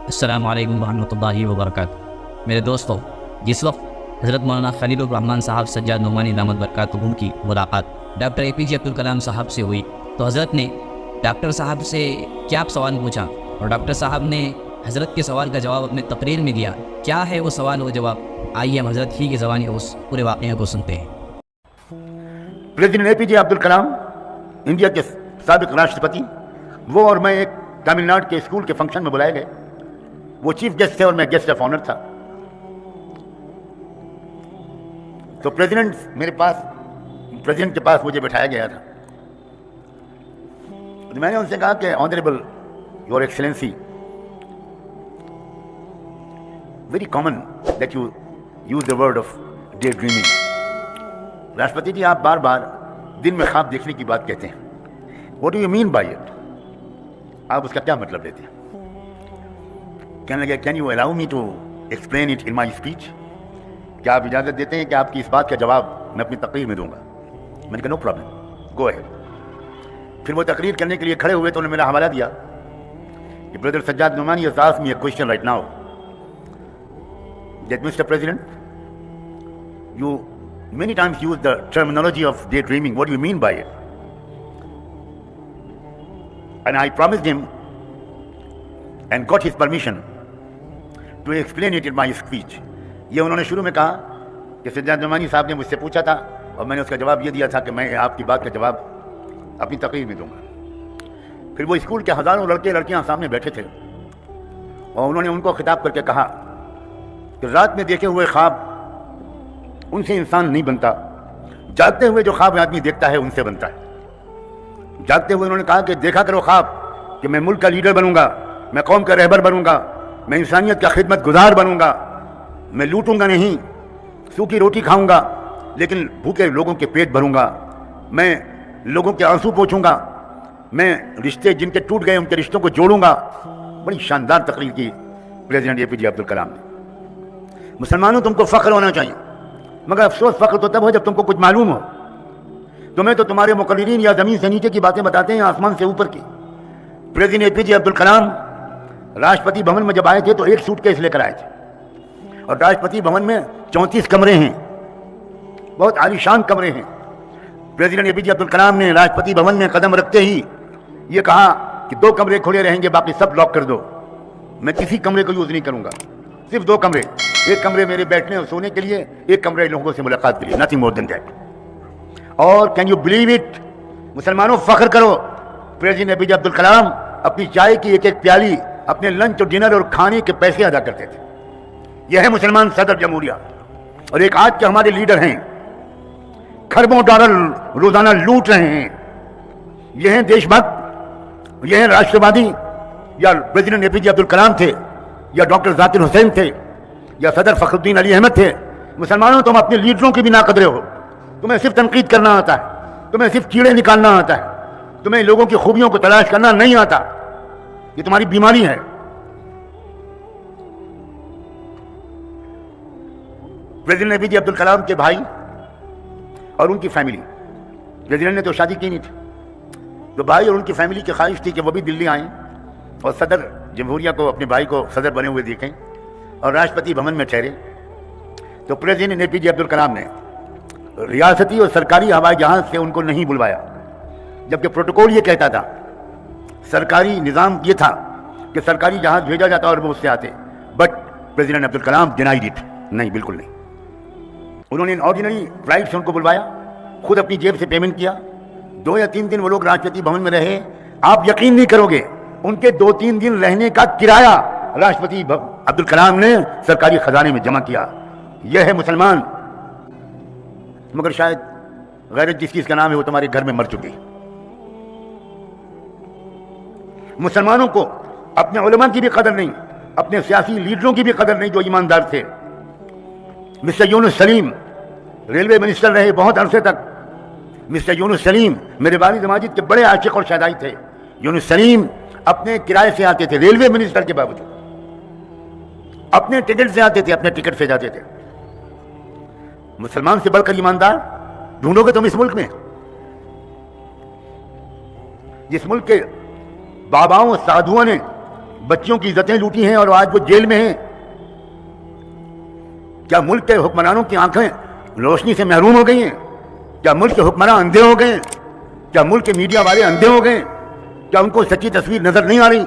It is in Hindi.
अस्सलामु अलैकुम रहमतुल्लाहि व बरकातुहू। मेरे दोस्तों, जिस वक्त हज़रत मौलाना खलीलुर रहमान साहब सज्जाद नुमानी दामत बरकातुहू की मुलाकात डॉक्टर APJ अब्दुल कलाम साहब से हुई तो हज़रत ने डॉक्टर साहब से क्या सवाल पूछा और डॉक्टर साहब ने हज़रत के सवाल का जवाब अपने तकरीर में दिया। क्या है वो सवाल व जवाब, आइए हम हज़रत ही की ज़बानी उस पूरे वाक़े को सुनते हैं। President APJ Abdul Kalam, India के साबिक राष्ट्रपति, वो और मैं एक तमिलनाडु के स्कूल के फंक्शन में बुलाए गए। वो चीफ गेस्ट थे और मैं गेस्ट ऑफ ऑनर था। तो प्रेसिडेंट के पास मुझे बिठाया गया था। तो मैंने उनसे कहा कि honourable your excellency, very common that you use the word of day dreaming. राष्ट्रपति जी, आप बार बार दिन में ख्वाब देखने की बात कहते हैं। What do you mean by it? आप उसका क्या मतलब लेते हैं? कहने लगे, can you allow me to explain it in my speech? क्या आप इजाज़त देते हैं कि आपकी इस बात का जवाब मैं अपनी तकरीर में दूंगा? मैंने कहा नो प्रॉब्लम, गो अहेड। फिर वो तकरीर करने के लिए खड़े हुए तो उन्होंने मेरा हवाला दिया कि brother Sajjad Numani has asked me a question right now that Mr. President, you many times use the terminology of daydreaming. What do you mean by it? And I promised him and got his permission to explain it in my speech. ये उन्होंने शुरू में कहा कि सज्जाद नुमानी साहब ने मुझसे पूछा था और मैंने उसका जवाब ये दिया था कि मैं आपकी बात का जवाब अपनी तकरीर में दूंगा। फिर वो स्कूल के हज़ारों लड़के लड़कियां सामने बैठे थे और उन्होंने उनको खिताब करके कहा कि रात में देखे हुए ख्वाब उनसे इंसान नहीं बनता, जागते हुए जो ख्वाब आदमी देखता है उनसे बनता है। जागते हुए उन्होंने कहा कि देखा करो ख्वाब कि मैं मुल्क का लीडर बनूंगा, मैं कौम का रहबर बनूंगा, मैं इंसानियत का खिदमत गुजार बनूंगा, मैं लूटूंगा नहीं, सूखी रोटी खाऊंगा लेकिन भूखे लोगों के पेट भरूंगा, मैं लोगों के आंसू पोंछूंगा, मैं रिश्ते जिनके टूट गए उनके रिश्तों को जोड़ूंगा। बड़ी शानदार तकरीर की प्रेसिडेंट APJ अब्दुल कलाम ने। मुसलमानों, तुमको फ़ख्र होना चाहिए, मगर अफसोस फ़ख्र तो तब हो जब तुमको कुछ मालूम हो। तुम्हें तो तुम्हारे मुक़र्रिरीन या ज़मीन से नीचे की बातें बताते हैं, आसमान से ऊपर की। प्रेसिडेंट APJ अब्दुल कलाम राष्ट्रपति भवन में जब आए थे तो एक सूटकेस लेकर आए थे और राष्ट्रपति भवन में 34 कमरे हैं, बहुत आलीशान कमरे हैं। प्रेसिडेंट APJ अब्दुल कलाम ने राष्ट्रपति भवन में कदम रखते ही ये कहा कि 2 कमरे खुले रहेंगे, बाकी सब लॉक कर दो। मैं किसी कमरे को यूज़ नहीं करूंगा, सिर्फ 2 कमरे। एक कमरे मेरे बैठने और सोने के लिए, एक कमरे लोगों से मुलाकात के लिए, नथिंग मोर देन दैट। और कैन यू बिलीव इट, मुसलमानों फ़ख्र करो, प्रेसिडेंट APJ अब्दुल कलाम अपनी चाय की एक एक प्याली अपने लंच और डिनर और खाने के पैसे अदा करते थे। यह है मुसलमान सदर जमहूरिया। और एक आज के हमारे लीडर हैं, खरबों डॉलर रोजाना लूट रहे हैं। यह हैं देशभक्त, यह हैं राष्ट्रवादी, या प्रेसिडेंट APJ अब्दुल कलाम थे, या डॉक्टर जाकिर हुसैन थे, या सदर फखरुद्दीन अली अहमद थे। मुसलमानों, तुम अपने लीडरों की भी नाकदरे हो। तुम्हें सिर्फ तनकीद करना आता है, तुम्हें सिर्फ कीड़े निकालना आता है, तुम्हें लोगों की खूबियों को तलाश करना नहीं आता। ये तुम्हारी बीमारी है। प्रेसिडेंट APJ अब्दुल कलाम के भाई और उनकी फैमिली, प्रेसिडेंट ने तो शादी की नहीं थी, तो भाई और उनकी फैमिली की ख्वाहिश थी कि वो भी दिल्ली आएँ और सदर जमहूरिया को, अपने भाई को सदर बने हुए देखें और राष्ट्रपति भवन में ठहरे। तो प्रेसिडेंट APJ अब्दुल कलाम ने रियासती और सरकारी हवाई जहाज़ से उनको नहीं बुलवाया, जबकि प्रोटोकॉल ये कहता था, सरकारी निज़ाम ये था कि सरकारी जहाज़ भेजा जाता और वो उससे आते। But president Abdul Kalam denied it, नहीं, बिल्कुल नहीं। उन्होंने ऑर्डिनरी फ्लाइट से उनको बुलवाया, खुद अपनी जेब से पेमेंट किया। 2 या 3 दिन वो लोग राष्ट्रपति भवन में रहे। आप यकीन नहीं करोगे, उनके 2-3 दिन रहने का किराया राष्ट्रपति अब्दुल कलाम ने सरकारी खजाने में जमा किया। यह है मुसलमान। मगर शायद गैरत जिस चीज का नाम है वो तुम्हारे घर में मर चुकी। मुसलमानों को अपने उलमा की भी कदर नहीं, अपने सियासी लीडरों की भी कदर नहीं जो ईमानदार थे। Mister Yunus Salim railway minister रहे बहुत अरसे तक। मिस्टर यूनुस सलीम मेरे वालिद माजिद के बड़े आशिक और शहदाई थे। यूनुस सलीम अपने किराए से आते थे, रेलवे मिनिस्टर के बावजूद अपने टिकट से आते थे, अपने टिकट से जाते थे। मुसलमान से बढ़कर ईमानदार ढूंढोगे तुम इस मुल्क में? जिस मुल्क के बाबाओं साधुओं ने बच्चियों की इज्जतें लूटी हैं और आज वो जेल में हैं। क्या मुल्क के हुक्मरानों की आंखें रोशनी से महरूम हो गई हैं? क्या मुल्क के हुक्मरान अंधे हो गए? क्या मुल्क के मीडिया वाले अंधे हो गए? क्या उनको सच्ची तस्वीर नजर नहीं आ रही?